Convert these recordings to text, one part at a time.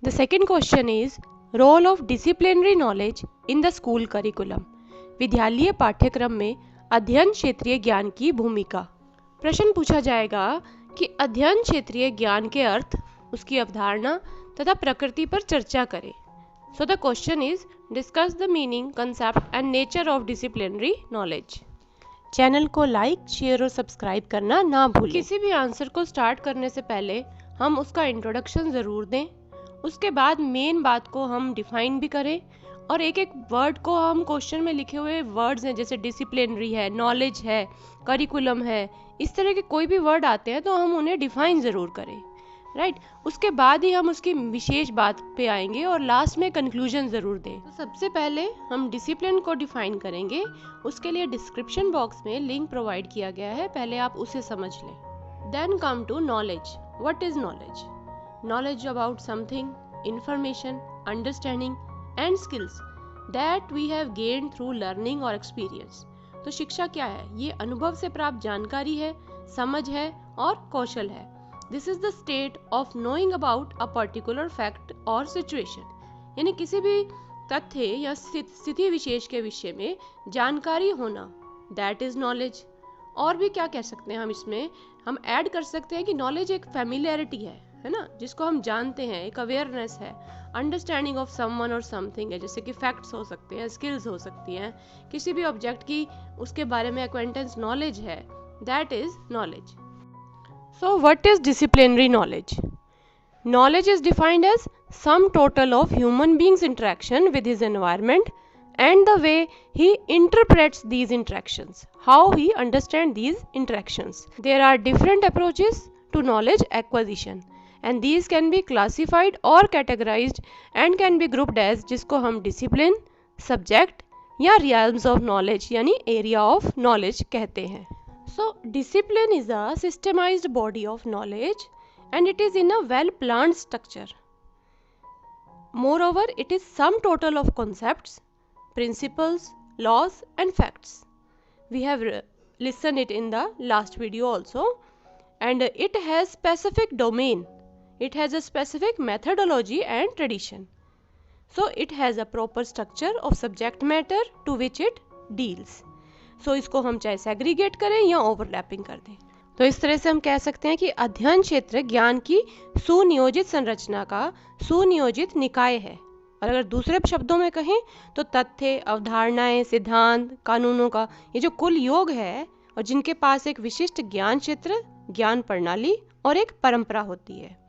The second question is role of disciplinary knowledge in the school curriculum. विद्यालय पाठ्यक्रम में अध्ययन क्षेत्रीय ज्ञान की भूमिका। प्रश्न पूछा जाएगा कि अध्ययन क्षेत्रीय ज्ञान के अर्थ, उसकी अवधारणा तथा प्रकृति पर चर्चा करें। So the question is discuss the meaning, concept and nature of disciplinary knowledge. Channel को लाइक, शेयर और सब्सक्राइब करना ना भूलें। किसी भी आंसर को स्टार्ट करने से पहले हम उसका इंट्रोडक्शन ज़रूर दें, उसके बाद मेन बात को हम डिफाइन भी करें और एक एक वर्ड को हम क्वेश्चन में लिखे हुए वर्ड्स हैं, जैसे डिसिप्लिनरी है, नॉलेज है, करिकुलम है, इस तरह के कोई भी वर्ड आते हैं तो हम उन्हें डिफाइन ज़रूर करें, राइट। उसके बाद ही हम उसकी विशेष बात पे आएंगे और लास्ट में कंक्लूजन ज़रूर दें। तो सबसे पहले हम डिसिप्लिन को डिफाइन करेंगे। उसके लिए डिस्क्रिप्शन बॉक्स में लिंक प्रोवाइड किया गया है, पहले आप उसे समझ लें। Then come to knowledge. What is knowledge? Knowledge about something, information, understanding and skills that we have gained through learning or experience. तो शिक्षा क्या है? ये अनुभव से प्राप्त जानकारी है, समझ है और कौशल है। This is the state of knowing about a particular fact or situation. यानी किसी भी तथ्य या स्थिति विशेष के विषय में जानकारी होना, that is knowledge. और भी क्या कह सकते हैं हम इसमें? हम ऐड कर सकते हैं कि नॉलेज एक फैमिलियरिटी है ना, जिसको हम जानते हैं, एक अवेयरनेस है, अंडरस्टैंडिंग ऑफ समवन और समथिंग है, जैसे कि फैक्ट्स हो सकते हैं, स्किल्स हो सकती हैं, किसी भी ऑब्जेक्ट की उसके बारे में एक्वेंटेंस नॉलेज है, that is knowledge. So what is disciplinary knowledge? Knowledge is defined as sum total of human beings' interaction with his environment and the way he interprets these interactions, how he understands these interactions. There are different approaches to knowledge acquisition and these can be classified or categorized and can be grouped as, जिसको हम discipline, subject या realms of knowledge यानी area of knowledge कहते हैं। So discipline is a systemized body of knowledge and it is in a well planned structure. Moreover, it is sum total of concepts, principles, laws and facts. We have listened it in the last video also, and it has specific domain, it has a specific methodology and tradition. So it has a proper structure of subject matter to which it deals. So इसको हम चाहे segregate करें या overlapping कर दें। तो इस तरह से हम कह सकते हैं कि अध्ययन क्षेत्र ज्ञान की सुनियोजित संरचना का सुनियोजित निकाय है। और अगर दूसरे शब्दों में कहें तो तथ्य, अवधारणाएं, सिद्धांत, कानूनों का ये जो कुल योग है और जिनके पास एक विशिष्ट ज्ञान क्षेत्र, ज्ञान प्रणाली और एक परंपरा होती है।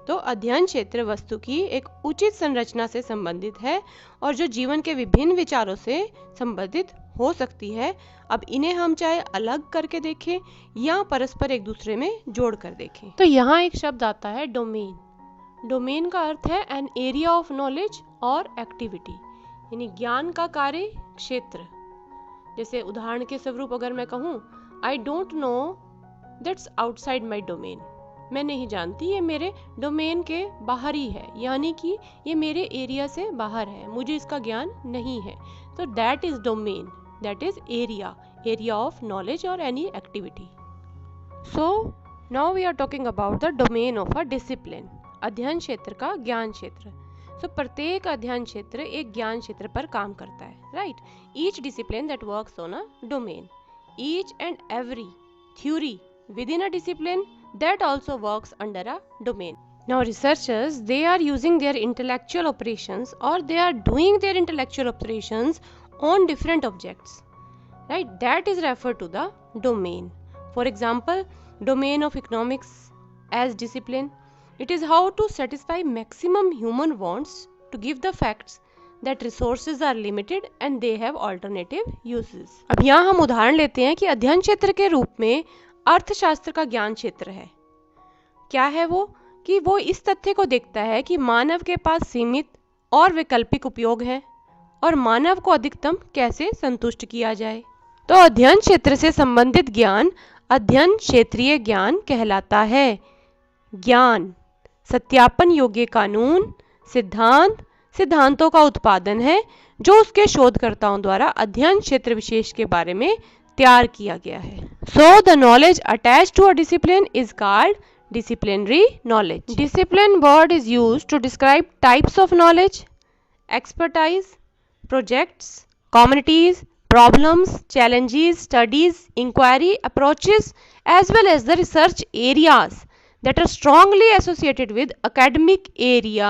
तो अध्ययन क्षेत्र वस्तु की एक उचित संरचना से संबंधित है और जो जीवन के विभिन्न विचारों से संबंधित हो सकती है। अब इन्हें हम चाहे अलग करके देखें या परस्पर एक दूसरे में जोड़ कर देखें। तो यहाँ एक शब्द आता है डोमेन। डोमेन का अर्थ है एन एरिया ऑफ नॉलेज और एक्टिविटी, यानी ज्ञान का कार्य क्षेत्र। जैसे उदाहरण के स्वरूप अगर मैं कहूँ I don't know that's outside my domain, मैं नहीं जानती, ये मेरे डोमेन के बाहर ही है, यानी कि ये मेरे एरिया से बाहर है, मुझे इसका ज्ञान नहीं है। तो that is domain, that is area of knowledge और any activity. So now we are talking about the domain of a discipline, अध्ययन क्षेत्र का ज्ञान क्षेत्र। सो प्रत्येक अध्ययन क्षेत्र एक ज्ञान क्षेत्र पर काम करता है, right. Each discipline that works on a domain, each and every theory within a discipline that also works under a domain. Now researchers, they are using their intellectual operations or they are doing their intellectual operations on different objects, right? That is referred to the domain. For example, domain of economics as discipline, it is how to satisfy maximum human wants to give the facts that resources are limited and they have alternative uses. अब यहाँ हम उदाहरण लेते हैं कि अध्ययन क्षेत्र के रूप में अर्थशास्त्र का ज्ञान क्षेत्र है। क्या है वो? कि वो इस तथ्य को देखता है कि मानव के पास सीमित और वैकल्पिक उपयोग है और मानव को अधिकतम कैसे संतुष्ट किया जाए। तो अध्ययन क्षेत्र से संबंधित ज्ञान अध्ययन क्षेत्रीय ज्ञान कहलाता है। ज्ञान सत्यापन योग्य कानून, सिद्धांत, सिद्धांतों का उत्पादन है जो उसके शोधकर्ताओं द्वारा अध्ययन क्षेत्र विशेष के बारे में तैयार किया गया है। So the knowledge attached to a discipline is called disciplinary knowledge. Discipline word is used to describe types of knowledge, expertise, projects, communities, problems, challenges, studies, inquiry, approaches, as well as the research areas that are strongly associated with academic area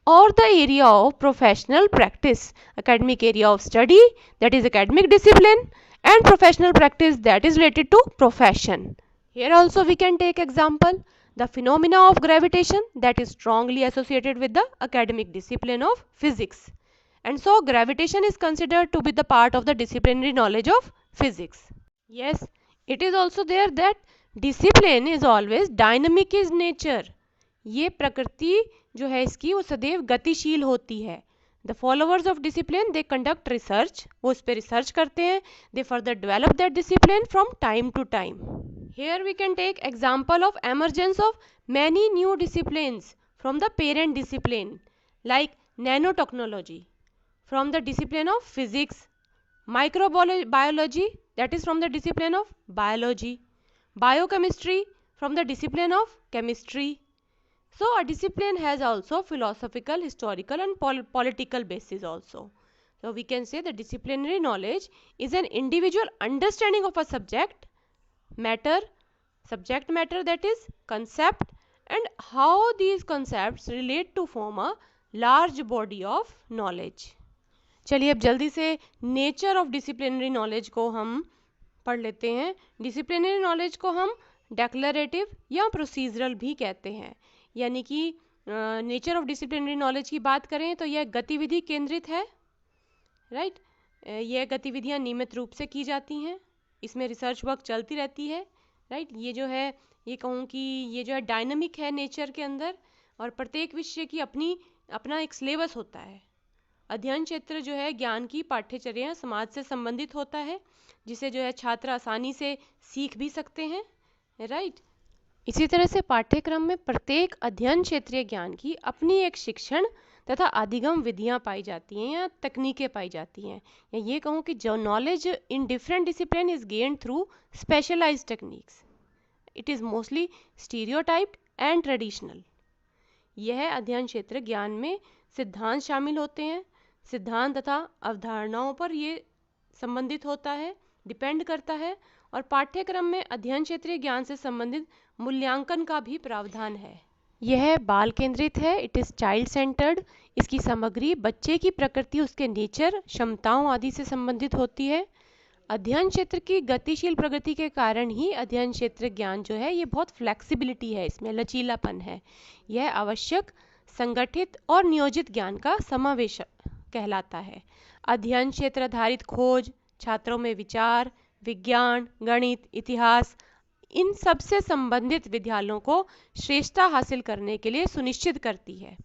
or the area of professional practice. Academic area of study, that is academic discipline, and professional practice, that is related to profession. Here also we can take example, the phenomena of gravitation, that is strongly associated with the academic discipline of physics. And so gravitation is considered to be the part of the disciplinary knowledge of physics. Yes, it is also there that discipline is always dynamic in nature. ये प्रकृति जो है इसकी वो सदैव गतिशील होती है. The followers of discipline, they conduct research, वो इस पे रिसर्च करते हैं. They further develop that discipline from time to time. Here we can take example of emergence of many new disciplines from the parent discipline, like nanotechnology, from the discipline of physics, microbiology, that is from the discipline of biology, biochemistry from the discipline of chemistry. So a discipline has also philosophical, historical and political basis also. So we can say the disciplinary knowledge is an individual understanding of a subject matter, that is concept, and how these concepts relate to form a large body of knowledge. चलिए अब जल्दी से nature of disciplinary knowledge को हम पढ़ लेते हैं. Disciplinary knowledge को हम डेक्लरेटिव या प्रोसीजरल भी कहते हैं. यानी कि नेचर ऑफ डिसिप्लिनरी नॉलेज की बात करें तो यह गतिविधि केंद्रित है, राइट. यह गतिविधियां नियमित रूप से की जाती हैं, इसमें रिसर्च वर्क चलती रहती है, राइट. ये जो है, ये कहूँ कि ये जो है डायनामिक है नेचर के अंदर, और प्रत्येक विषय की अपना एक सिलेबस होता है. अध्ययन क्षेत्र जो है ज्ञान की पाठ्यचर्या समाज से संबंधित होता है, जिसे जो है छात्र आसानी से सीख भी सकते हैं, राइट. इसी तरह से पाठ्यक्रम में प्रत्येक अध्ययन क्षेत्रीय ज्ञान की अपनी एक शिक्षण तथा अधिगम विधियां पाई जाती हैं या तकनीकें पाई जाती हैं. या ये कहूँ कि जो knowledge in different discipline is gained through specialised techniques. It is mostly stereotyped and traditional. यह अध्ययन क्षेत्र ज्ञान में सिद्धांत शामिल होते हैं. सिद्धांत तथा अवधारणाओं पर ये संबंधित होता है, डिपेंड करता है. और पाठ्यक्रम में अध्ययन क्षेत्रीय ज्ञान से संबंधित मूल्यांकन का भी प्रावधान है. यह बाल केंद्रित है, इट इज़ चाइल्ड सेंटर्ड. इसकी सामग्री बच्चे की प्रकृति, उसके नेचर, क्षमताओं आदि से संबंधित होती है. अध्ययन क्षेत्र की गतिशील प्रगति के कारण ही अध्ययन क्षेत्र ज्ञान जो है ये बहुत फ्लेक्सिबिलिटी है, इसमें लचीलापन है. यह आवश्यक, संगठित और नियोजित ज्ञान का समावेश कहलाता है. अध्ययन क्षेत्र आधारित खोज छात्रों में विचार, विज्ञान, गणित, इतिहास, इन सब से संबंधित विद्यालयों को श्रेष्ठता हासिल करने के लिए सुनिश्चित करती है,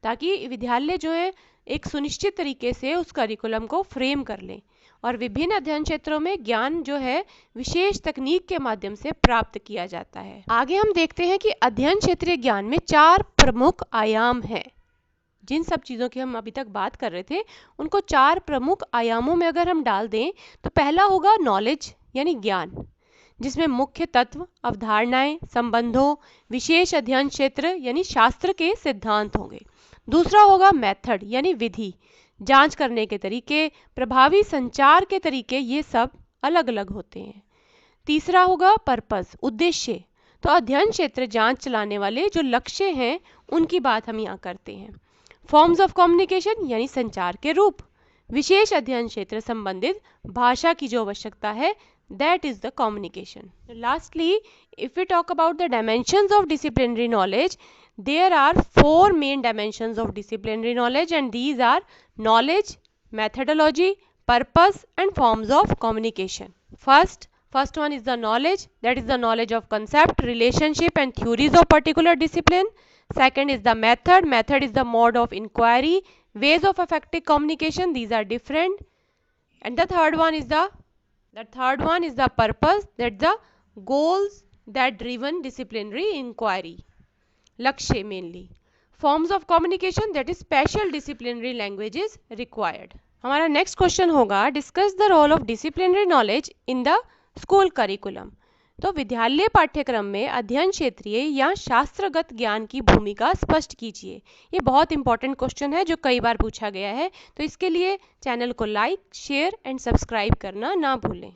ताकि विद्यालय जो है एक सुनिश्चित तरीके से उस करिकुलम को फ्रेम कर लें. और विभिन्न अध्ययन क्षेत्रों में ज्ञान जो है विशेष तकनीक के माध्यम से प्राप्त किया जाता है. आगे हम देखते हैं कि अध्ययन क्षेत्रीय ज्ञान में 4 प्रमुख आयाम हैं. जिन सब चीज़ों की हम अभी तक बात कर रहे थे उनको 4 प्रमुख आयामों में अगर हम डाल दें तो पहला होगा नॉलेज यानी ज्ञान, जिसमें मुख्य तत्व, अवधारणाएं, संबंधों, विशेष अध्ययन क्षेत्र यानी शास्त्र के सिद्धांत होंगे. दूसरा होगा मेथड यानी विधि, जांच करने के तरीके, प्रभावी संचार के तरीके, ये सब अलग अलग होते हैं. तीसरा होगा पर्पस, उद्देश्य. तो अध्ययन क्षेत्र जांच चलाने वाले जो लक्ष्य हैं उनकी बात हम यहाँ करते हैं. फॉर्म्स ऑफ कम्युनिकेशन यानी संचार के रूप. विशेष अध्ययन क्षेत्र संबंधित भाषा की जो आवश्यकता है, that is the communication. Lastly, if we talk about the dimensions of disciplinary knowledge, there are 4 main dimensions of disciplinary knowledge, and these are knowledge, methodology, purpose and forms of communication. First one is the knowledge, that is the knowledge of concept, relationship and theories of particular discipline. Second is the method is the mode of inquiry, ways of effective communication, these are different. And the third one is the purpose, that's the goals that driven disciplinary inquiry, lakshya mainly. Forms of communication, that is special disciplinary language is required. हमारा next question होगा, discuss the role of disciplinary knowledge in the school curriculum. तो विद्यालय पाठ्यक्रम में अध्ययन क्षेत्रीय या शास्त्रगत ज्ञान की भूमिका स्पष्ट कीजिए। ये बहुत इंपॉर्टेंट क्वेश्चन है जो कई बार पूछा गया है, तो इसके लिए चैनल को लाइक, शेयर एंड सब्सक्राइब करना ना भूलें।